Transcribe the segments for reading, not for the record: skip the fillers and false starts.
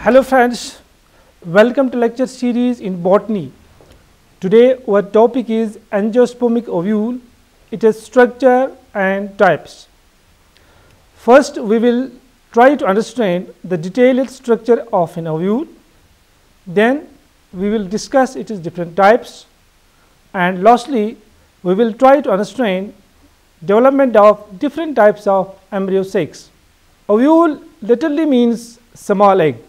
Hello friends, welcome to lecture series in botany. Today our topic is angiospermic ovule, its structure and types. First we will try to understand the detailed structure of an ovule, then we will discuss its different types, and lastly we will try to understand development of different types of embryo sacs. Ovule literally means small egg.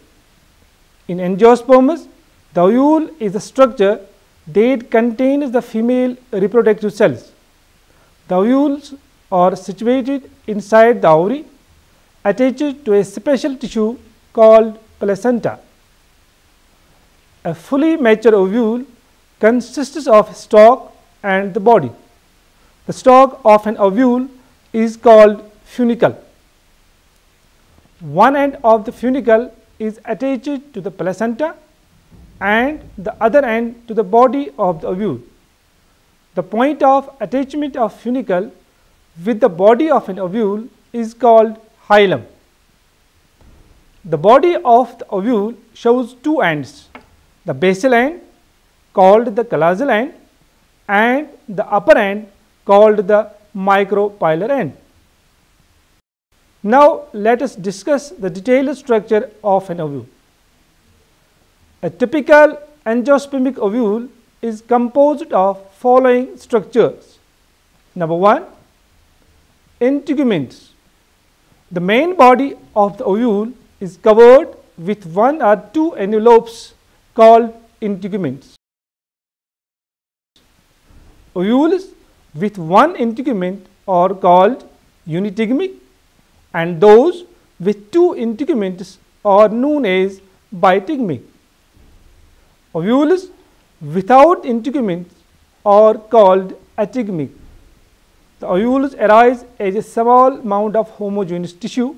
In angiosperms, the ovule is a structure that contains the female reproductive cells. The ovules are situated inside the ovary, attached to a special tissue called placenta. A fully mature ovule consists of stalk and the body. The stalk of an ovule is called funicle. One end of the funicle is attached to the placenta and the other end to the body of the ovule. The point of attachment of funicle with the body of an ovule is called hilum. The body of the ovule shows two ends, the basal end called the callosal end and the upper end called the micropylar end. Now let us discuss the detailed structure of an ovule. A typical angiospermic ovule is composed of following structures. Number 1, integuments. The main body of the ovule is covered with one or two envelopes called integuments. Ovules with one integument are called unitegmic, and those with two integuments are known as bitegmic. Ovules without integuments are called ategmic. The ovules arise as a small mound of homogeneous tissue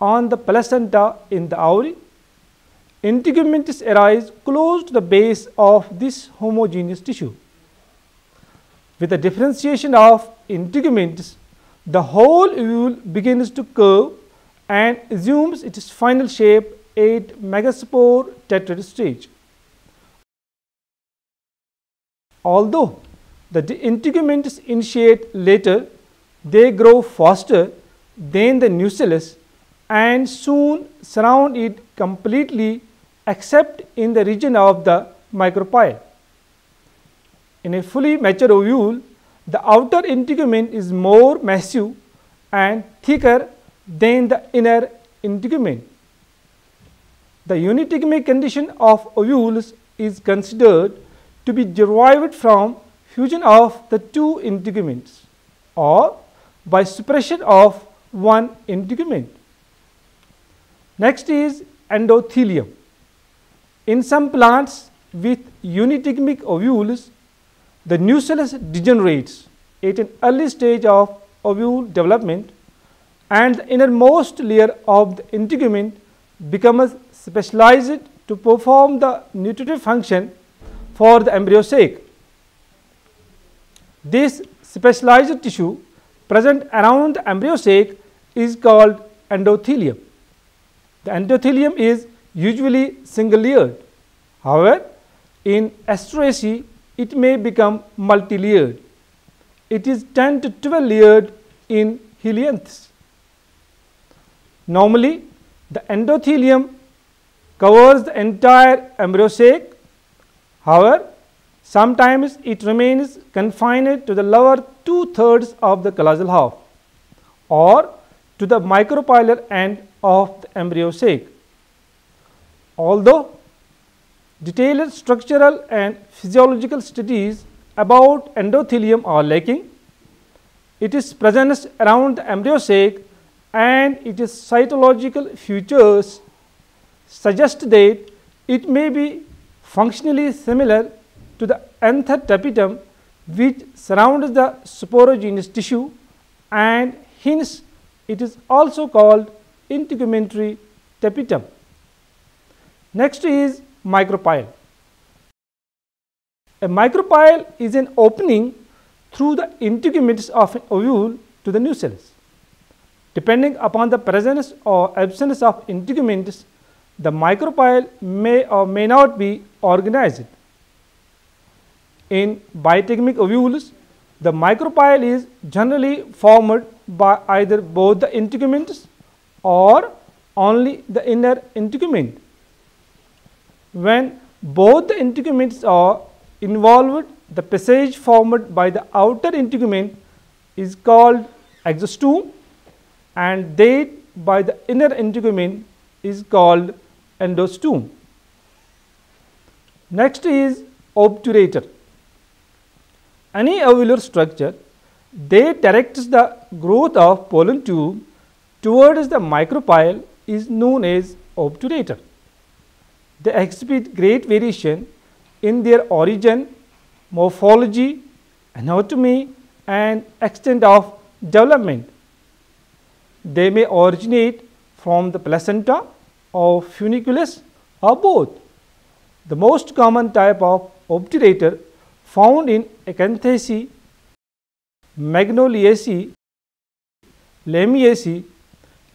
on the placenta in the ovary. Integuments arise close to the base of this homogeneous tissue. With the differentiation of integuments, the whole ovule begins to curve and assumes its final shape at megaspore tetrad stage. Although the integuments initiate later, they grow faster than the nucellus and soon surround it completely except in the region of the micropyle. In a fully mature ovule, the outer integument is more massive and thicker than the inner integument. The unitegmic condition of ovules is considered to be derived from fusion of the two integuments or by suppression of one integument. Next is endothelium. In some plants with unitegmic ovules, the nucellus degenerates at an early stage of ovule development and the innermost layer of the integument becomes specialized to perform the nutritive function for the embryo sac. This specialized tissue present around the embryo sac is called endothelium. The endothelium is usually single layered. However, in Asteraceae it may become multi-layered. It is 10 to 12 layered in Helianthus. Normally, the endothelium covers the entire embryo sac. However, sometimes it remains confined to the lower 2/3 of the callosal half or to the micropylar end of the embryo sac. Although detailed structural and physiological studies about endothelium are lacking, its presence around the embryo sac and its cytological features suggest that it may be functionally similar to the anther tapetum which surrounds the sporogenous tissue, and hence it is also called integumentary tapetum. Next is micropyle. A micropyle is an opening through the integuments of an ovule to the nucellus. Depending upon the presence or absence of integuments, the micropyle may or may not be organized. In bitegamic ovules, the micropyle is generally formed by either both the integuments or only the inner integument. When both the integuments are involved, the passage formed by the outer integument is called exostome, and that by the inner integument is called endostome. Next is obturator. Any ovular structure that directs the growth of pollen tube towards the micropyle is known as obturator. They exhibit great variation in their origin, morphology, anatomy, and extent of development. They may originate from the placenta or funiculus or both. The most common type of obturator found in Acanthaceae, Magnoliaceae, Lamiaceae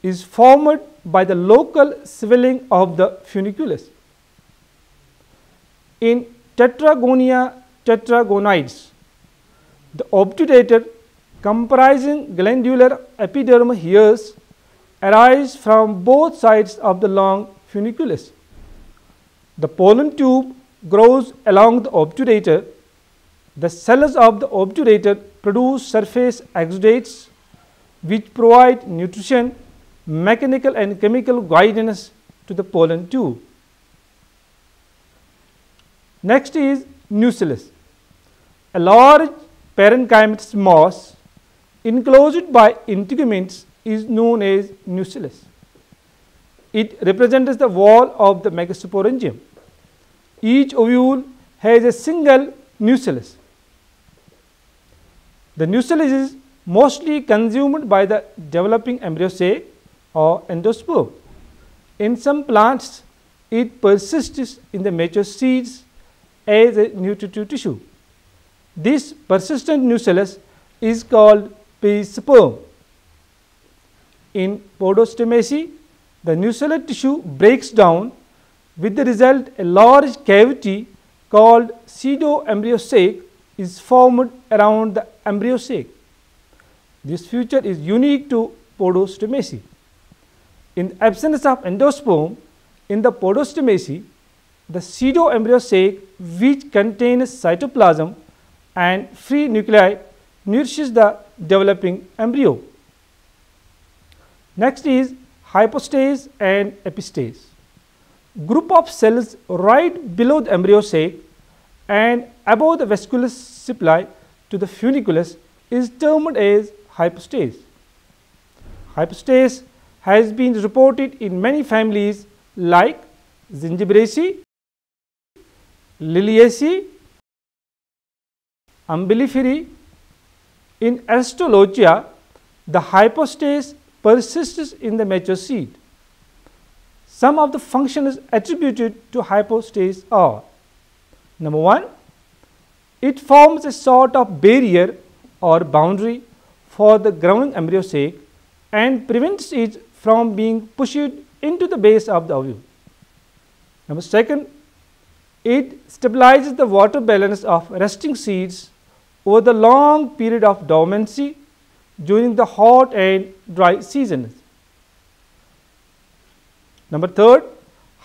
is formed by the local swelling of the funiculus. In Tetragonia tetragonides, the obturator comprising glandular epidermal hairs arise from both sides of the long funiculus. The pollen tube grows along the obturator. The cells of the obturator produce surface exudates which provide nutrition, mechanical and chemical guidance to the pollen tube. Next is nucellus, a large parenchymatous mass enclosed by integuments is known as nucellus. It represents the wall of the megasporangium. Each ovule has a single nucellus. The nucellus is mostly consumed by the developing embryo sac or endosperm. In some plants, it persists in the mature seeds as a nutritive tissue. This persistent nucellus is called perisperm. In Podostemacea, the nucellar tissue breaks down, with the result a large cavity called pseudoembryo sac is formed around the embryo sac. This feature is unique to Podostemacea. In the absence of endosperm in the Podostemacea, the pseudoembryo sac, which contains cytoplasm and free nuclei, nourishes the developing embryo. Next is hypostase and epistase. Group of cells right below the embryo sac and above the vascular supply to the funiculus is termed as hypostase. Hypostase has been reported in many families like Zingiberaceae, Liliaceae, Umbelliferae. In Aristolochia, the hypostase persists in the mature seed. Some of the functions attributed to hypostase are: number 1, it forms a sort of barrier or boundary for the growing embryo sac and prevents it from being pushed into the base of the ovule. Number 2, it stabilizes the water balance of resting seeds over the long period of dormancy during the hot and dry seasons. Number 3,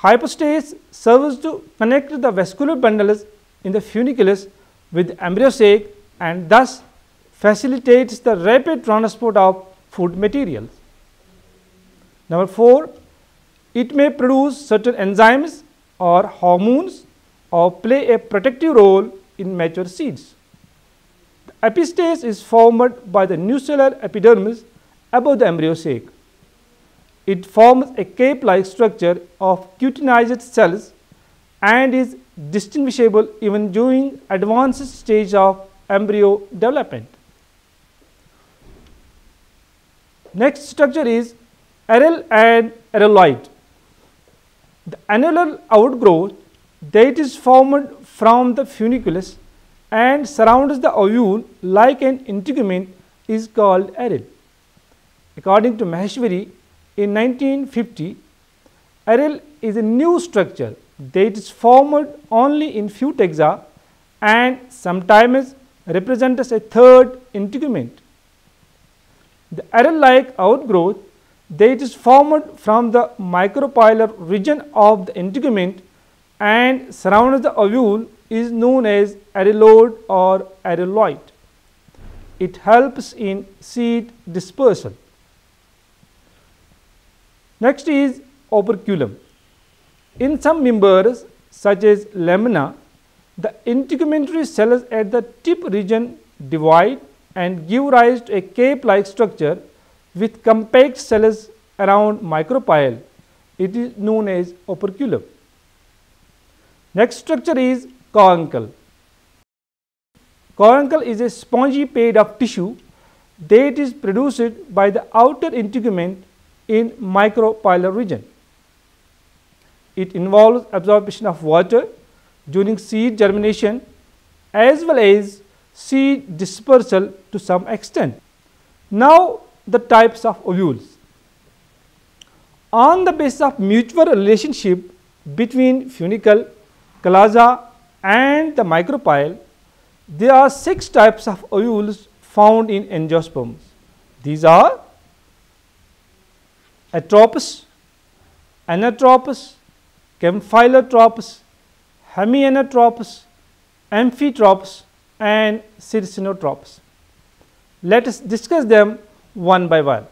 hypostase serves to connect the vascular bundles in the funiculus with the embryo sac and thus facilitates the rapid transport of food materials. Number 4, it may produce certain enzymes or hormones or play a protective role in mature seeds. The epistase is formed by the nucellar epidermis above the embryo sac. It forms a cape-like structure of cutinized cells and is distinguishable even during advanced stage of embryo development. Next structure is arrel and arreloid. The annular outgrowth that is formed from the funiculus and surrounds the ovule like an integument is called arrel. According to Maheshwari, in 1950, aril is a new structure that is formed only in few taxa and sometimes represents a third integument. The aril-like outgrowth that is formed from the micropylar region of the integument and surrounds the ovule is known as arillode or arilloid. It helps in seed dispersal. Next is operculum. In some members such as lamina, the integumentary cells at the tip region divide and give rise to a cape-like structure with compact cells around micropyle. It is known as operculum. Next structure is coracle. Coracle is a spongy pad of tissue that is produced by the outer integument in micropylar region. It involves absorption of water during seed germination as well as seed dispersal to some extent. Now the types of ovules. On the basis of mutual relationship between funicle, chalaza and the micropyle, there are 6 types of ovules found in angiosperms. These are atropous, anatropous, campylotropous, hemianatropous, amphitropous and circinotropous. Let us discuss them one by one.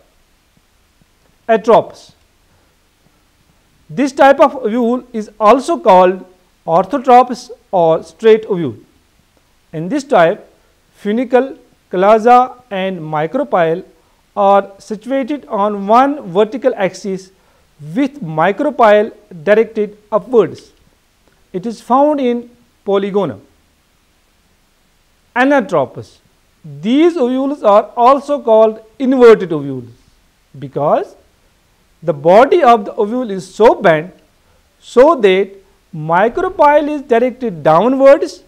Atropous. This type of ovule is also called orthotropous or straight ovule. In this type, funicle, chalaza and micropyle are situated on one vertical axis with micropyle directed upwards. It is found in Polygonum. Anatropous. These ovules are also called inverted ovules because the body of the ovule is so bent so that micropyle is directed downwards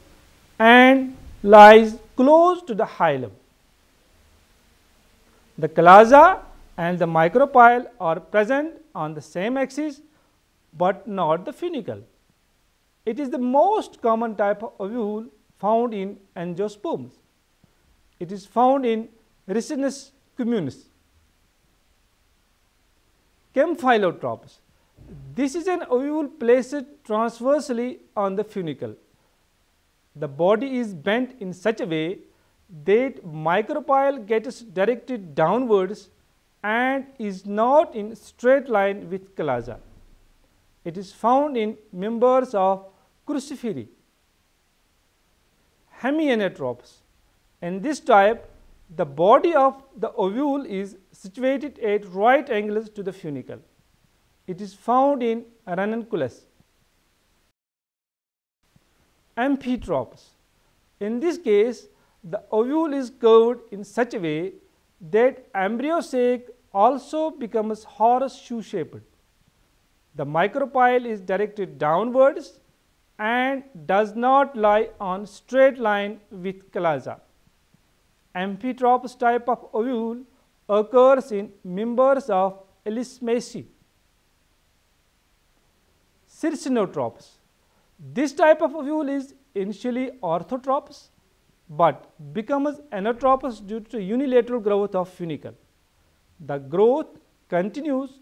and lies close to the hilum. The chalaza and the micropyle are present on the same axis but not the funicle. It is the most common type of ovule found in angiosperms. It is found in Ricinus communis. Campylotropous. This is an ovule placed transversely on the funicle. The body is bent in such a way that micropyle gets directed downwards and is not in straight line with chalaza. It is found in members of Cruciferi. Hemianatropous. In this type, the body of the ovule is situated at right angles to the funicle. It is found in Ranunculus. Amphitropous. In this case, the ovule is curved in such a way that embryo sac also becomes horseshoe shaped. The micropyle is directed downwards and does not lie on straight line with chalaza. Amphitropous type of ovule occurs in members of Elismaceae. Circinotropous. This type of ovule is initially orthotropous but becomes anatropous due to unilateral growth of funicle. The growth continues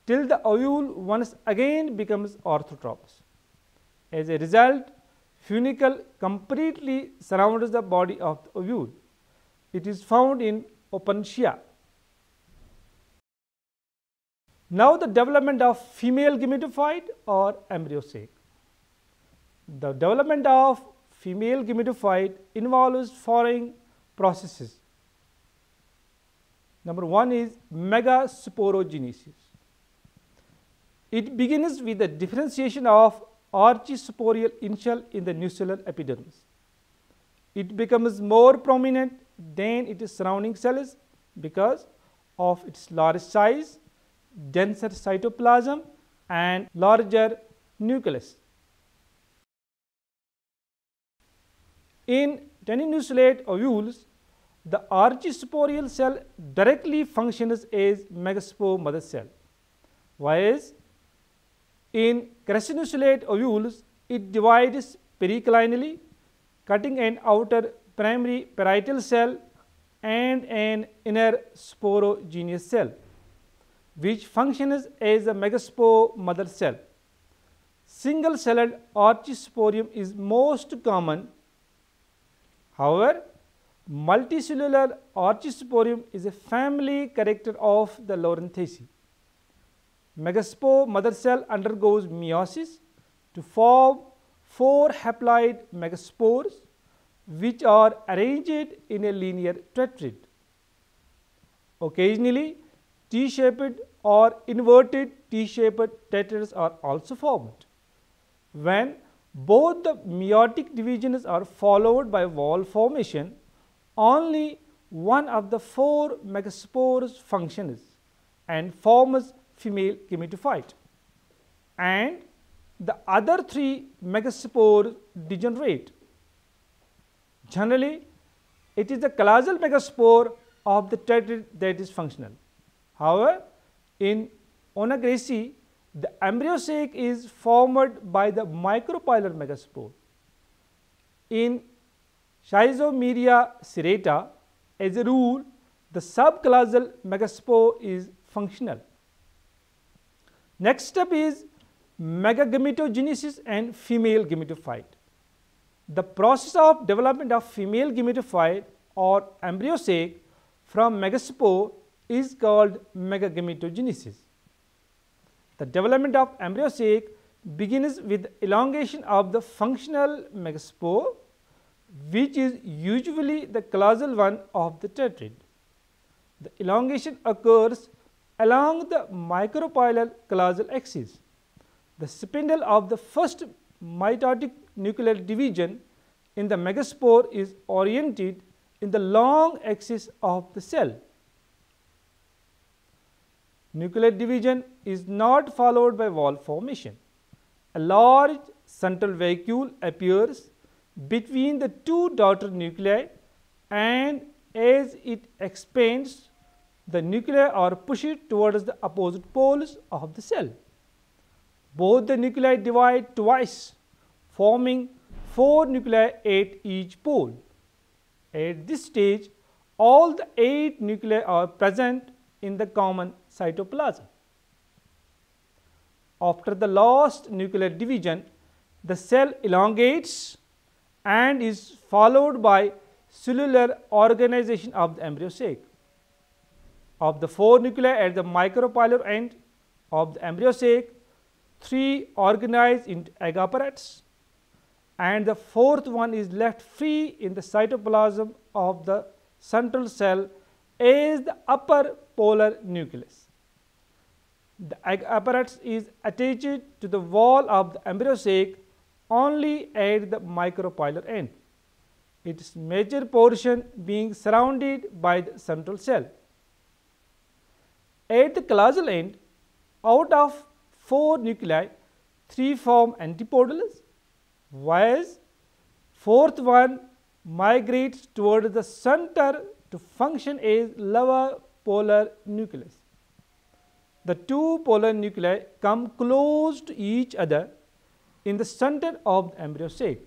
till the ovule once again becomes orthotropous. As a result, funicle completely surrounds the body of the ovule. It is found in Opuntia. Now the development of female gametophyte or embryo sac. The development of female gametophyte involves following processes. Number 1 is megasporogenesis. It begins with the differentiation of archisporial initial in the nucellar epidermis. It becomes more prominent than its surrounding cells because of its large size, denser cytoplasm and larger nucleus. In teninusolate ovules, the archisporial cell directly functions as megaspore mother cell, whereas In crassinusolate ovules, it divides periclinally, cutting an outer primary parietal cell and an inner sporogenous cell, which functions as a megaspore mother cell. Single-celled archisporium is most common. However, multicellular archisporium is a family character of the Lorenthaceae. Megaspore mother cell undergoes meiosis to form 4 haploid megaspores, which are arranged in a linear tetrad. Occasionally, T-shaped or inverted T-shaped tetrads are also formed. When both the meiotic divisions are followed by wall formation, only one of the 4 megaspores functions and forms female gametophyte, and the other 3 megaspores degenerate. Generally, it is the classal megaspore of the tetrad that is functional. However, in Onagraceae, the embryo sac is formed by the micropylar megaspore. In Schizomeria serrata, as a rule, the subclassal megaspore is functional. Next step is megagametogenesis and female gametophyte. The process of development of female gametophyte or embryo sac from megaspore is called megagametogenesis. The development of embryo sac begins with elongation of the functional megaspore, which is usually the classal one of the tetrad. The elongation occurs along the micropylar classal axis. The spindle of the first mitotic nuclear division in the megaspore is oriented in the long axis of the cell. Nuclear division is not followed by wall formation. A large central vacuole appears between the 2 daughter nuclei, and as it expands, the nuclei are pushed towards the opposite poles of the cell. Both the nuclei divide twice, forming 4 nuclei at each pole. At this stage, all the 8 nuclei are present in the common cytoplasm. After the last nuclear division, the cell elongates and is followed by cellular organization of the embryo sac. Of the 4 nuclei at the micropylar end of the embryo sac, 3 organize into egg apparatus, and the 4th one is left free in the cytoplasm of the central cell as the upper polar nucleus. The egg apparatus is attached to the wall of the embryo sac only at the micropylar end, its major portion being surrounded by the central cell. At the classal end, out of 4 nuclei, 3 form antipodals, whereas 4th one migrates toward the center to function as lower polar nucleus. The 2 polar nuclei come close to each other in the center of the embryo sac.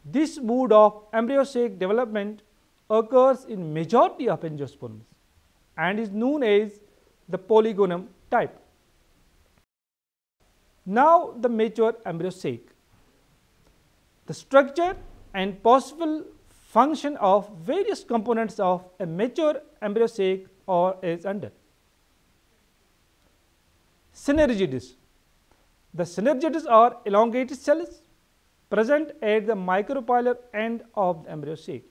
This mode of embryo sac development occurs in majority of angiosperms and is known as the polygonum type. Now, the mature embryo sac. The structure and possible function of various components of a mature embryo sac are as under. Synergids. The synergids are elongated cells present at the micropylar end of the embryo sac.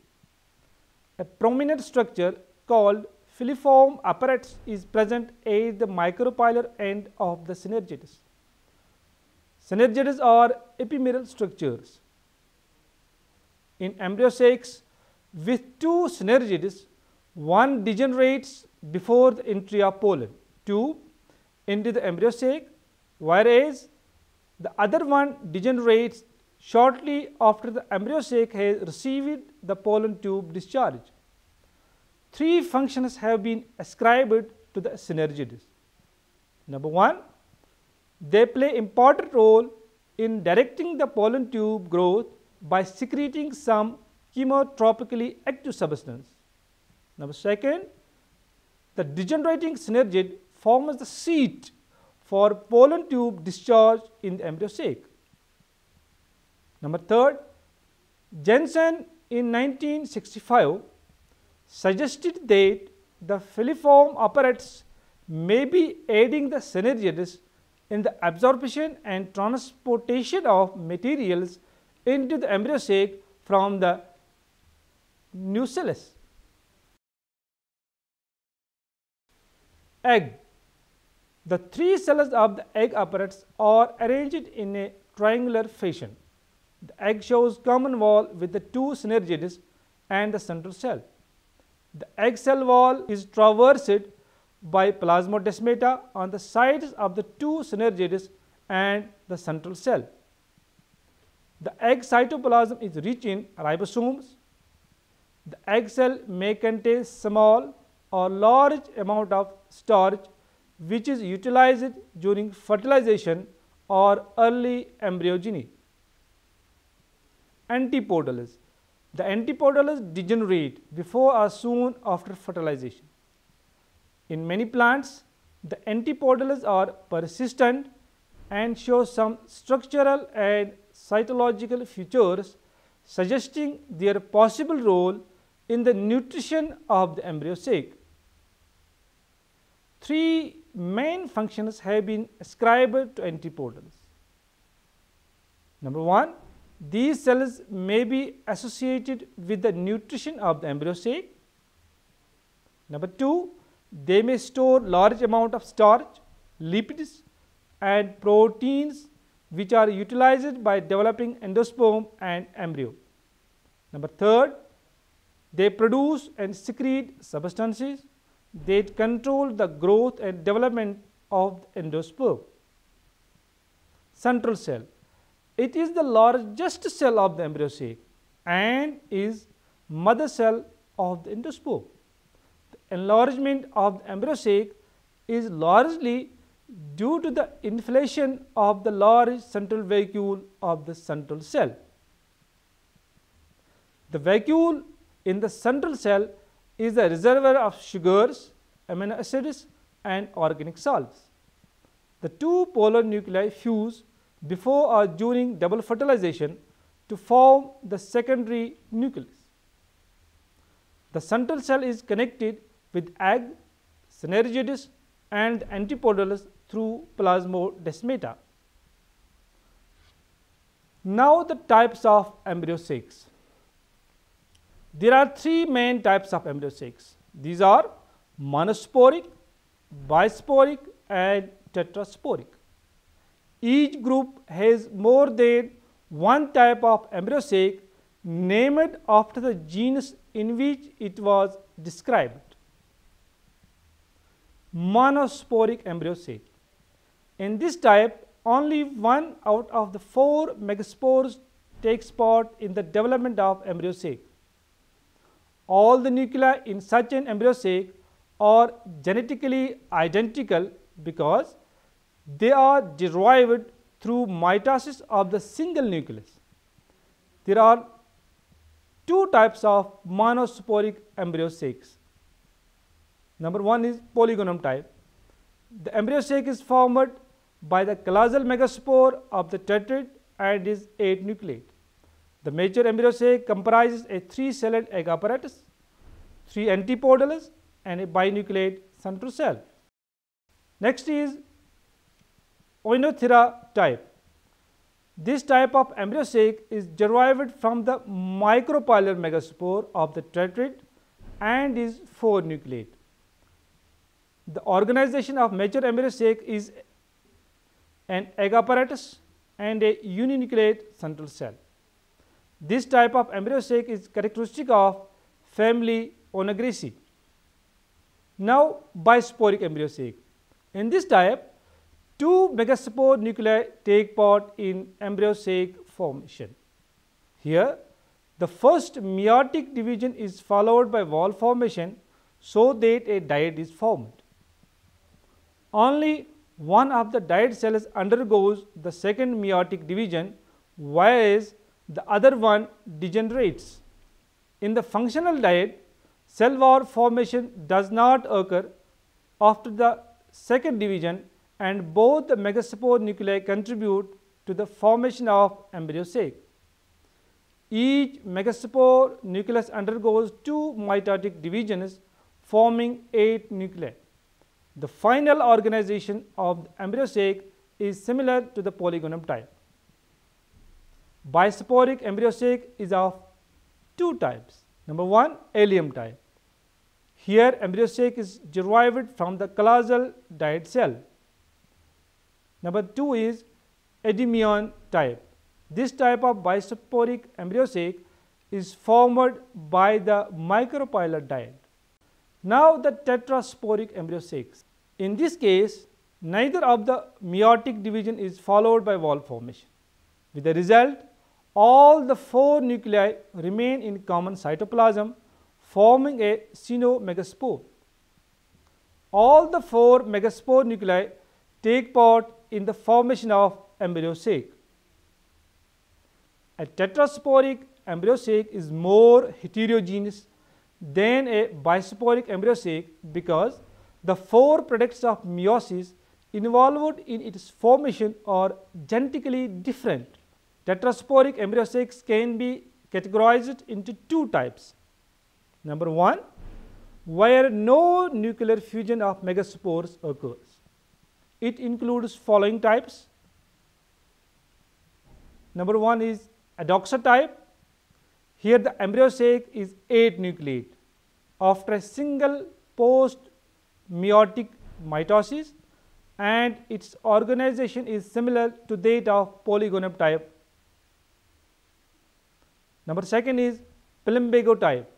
A prominent structure called filiform apparatus is present at the micropylar end of the synergids. Synergids are epimeral structures. In embryo sacs with 2 synergids, one degenerates before the entry of pollen tube into the embryo sac, whereas the other one degenerates shortly after the embryo sac has received the pollen tube discharge. 3 functions have been ascribed to the synergids. Number 1, They play important role in directing the pollen tube growth by secreting some chemotropically active substance. Number second, the degenerating synergid forms the seat for pollen tube discharge in the embryo sac. Number third, Jensen in 1965 suggested that the filiform apparatus may be aiding the synergids in the absorption and transportation of materials into the embryo sac from the nucellus. Egg. The three cells of the egg apparatus are arranged in a triangular fashion. The egg shows common wall with the two synergids and the central cell. The egg cell wall is traversed by plasmodesmata on the sides of the two synergids and the central cell. The egg cytoplasm is rich in ribosomes. The egg cell may contain small or large amount of starch which is utilized during fertilization or early embryogeny. Antipodals. The antipodals degenerate before or soon after fertilization. In many plants, the antipodals are persistent and show some structural and cytological features suggesting their possible role in the nutrition of the embryo sac. Three main functions have been ascribed to antipodals. Number one, these cells may be associated with the nutrition of the embryo sac. Number two, they may store large amount of starch, lipids and proteins which are utilized by developing endosperm and embryo. Number third, they produce and secrete substances that control the growth and development of the endosperm. Central cell. It is the largest cell of the embryo sac and is mother cell of the endosperm. The enlargement of the embryo sac is largely due to the inflation of the large central vacuole of the central cell. The vacuole in the central cell is a reservoir of sugars, amino acids and organic salts. The two polar nuclei fuse before or during double fertilization to form the secondary nucleus. The central cell is connected with egg, synergids and antipodals through plasmodesmata. Now the types of embryo sacs. There are three main types of embryo sacs. These are monosporic, bisporic and tetrasporic. Each group has more than one type of embryo sac named after the genus in which it was described. Monosporic embryo sac. In this type, only one out of the 4 megaspores takes part in the development of embryo sac. All the nuclei in such an embryo sac are genetically identical because they are derived through mitosis of the single nucleus. There are two types of monosporic embryo sacs. Number one is polygonum type. The embryo sac is formed by the calasal megaspore of the tetrad and is 8 nucleate. The mature embryo sac comprises a 3-celled egg apparatus, 3 antipodals and a binucleate central cell. Next is Oenothera type. This type of embryo sac is derived from the micropylar megaspore of the tetrad and is 4 nucleate. The organization of mature embryo sac is an egg apparatus and a uninucleate central cell. This type of embryo sac is characteristic of family Oenograceae. Now bisporic embryo sac. In this type, 2 megaspore nuclei take part in embryo sac formation. Here, the first meiotic division is followed by wall formation so that a diet is formed. Only one of the diet cells undergoes the second meiotic division, whereas the other one degenerates. In the functional diet, cell wall formation does not occur after the second division, and both the megaspore nuclei contribute to the formation of embryo sac. Each megaspore nucleus undergoes 2 mitotic divisions, forming 8 nuclei. The final organization of the embryo sac is similar to the polygonum type. Bisporic embryo sac is of 2 types. Number 1, allium type. Here embryo sac is derived from the callosal diet cell. Number 2 is Endymion type. This type of bisporic embryo sac is formed by the micropylar diet. Now the tetrasporic embryo sacs. In this case, neither of the meiotic division is followed by wall formation. With the result, all the 4 nuclei remain in common cytoplasm, forming a cynomegastore. All the 4 megaspore nuclei take part in the formation of embryo sac. A tetrasporic embryo sac is more heterogeneous than a bisporic embryo sac because the 4 products of meiosis involved in its formation are genetically different. Tetrasporic embryo sacs can be categorized into 2 types. Number 1, where no nuclear fusion of megaspores occurs. It includes following types. Number 1 is Adoxa type. Here the embryo sac is 8 nucleate after a single post-meiotic mitosis, and its organization is similar to that of polygonum type. Number 2 is Plumbago type.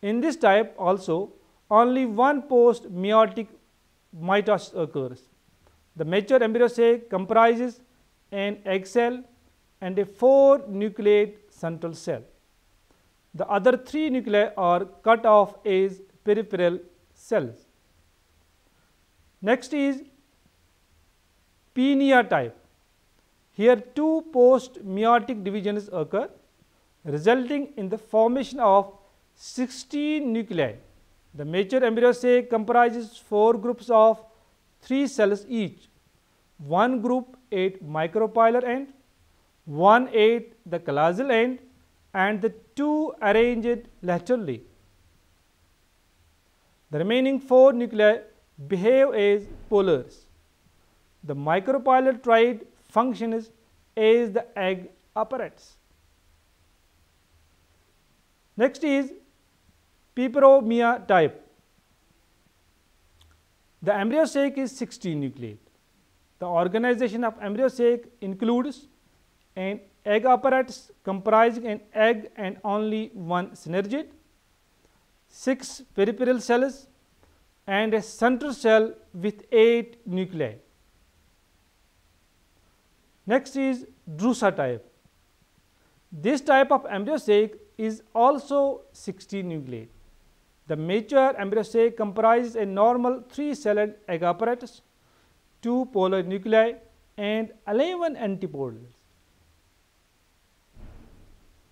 In this type also only one post-meiotic mitosis occurs. The mature embryo sac comprises an egg cell and a 4 nucleate central cell. The other 3 nuclei are cut off as peripheral cells. Next is Pinea type. Here 2 post-meiotic divisions occur, resulting in the formation of 16 nuclei. The mature embryo sac comprises 4 groups of 3 cells each. One group at micropylar end, one at the callosal end, and the 2 arranged laterally. The remaining 4 nuclei behave as polars. The micropylar triad functions as the egg apparatus. Next is Peperomia type. The embryo sac is 16 nucleate. The organization of embryo sac includes an egg apparatus comprising an egg and only one synergid, 6 peripheral cells, and a central cell with 8 nuclei. Next is Drusa type. This type of embryo sac is also 16 nucleate. The mature embryo sac comprises a normal 3-celled egg apparatus, 2 polar nuclei, and 11 antipodals.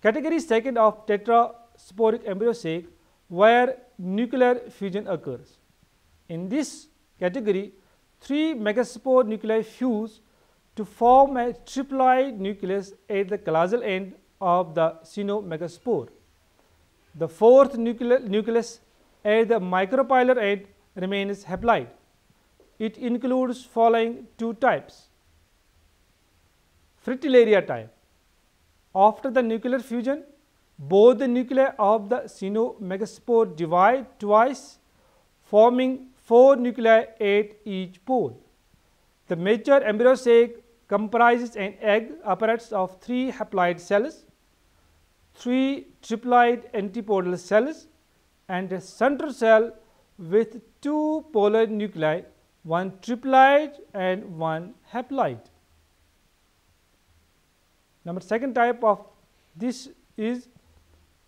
Category 2 of tetrasporic embryo sac, where nuclear fusion occurs. In this category, 3 megaspore nuclei fuse to form a triploid nucleus at the callosal end of the cynomegastore. The 4th nucleus at the micropylar end remains haploid. It includes following 2 types. Fritillaria type. After the nuclear fusion, both the nuclei of the cynomegastore divide twice, forming 4 nuclei at each pole. The mature embryo sac comprises an egg apparatus of 3 haploid cells, 3 triploid antipodal cells, and a central cell with 2 polar nuclei, 1 triploid and 1 haploid. Number 2nd type of this is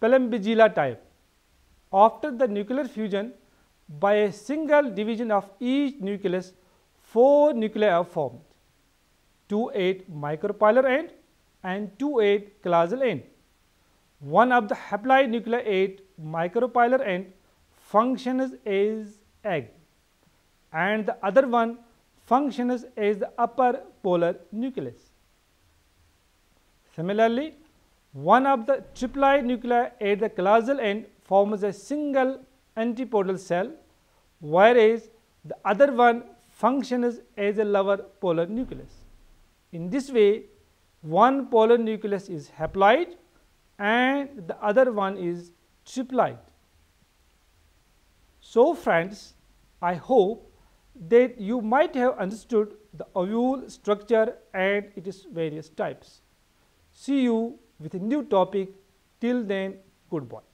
Plumbago type. After the nuclear fusion, by a single division of each nucleus, 4 nuclei are formed, 2-8 micropylar end and 2-8 classal end. One of the haploid nuclei 8 micropylar end functions as egg and the other one functions as the upper polar nucleus. Similarly, one of the triploid nuclei at the classal end forms a single antipodal cell, whereas the other one functions as a lower polar nucleus. In this way, one polar nucleus is haploid and the other one is triploid. So friends, I hope that you might have understood the ovule structure and its various types. See you with a new topic. Till then, goodbye.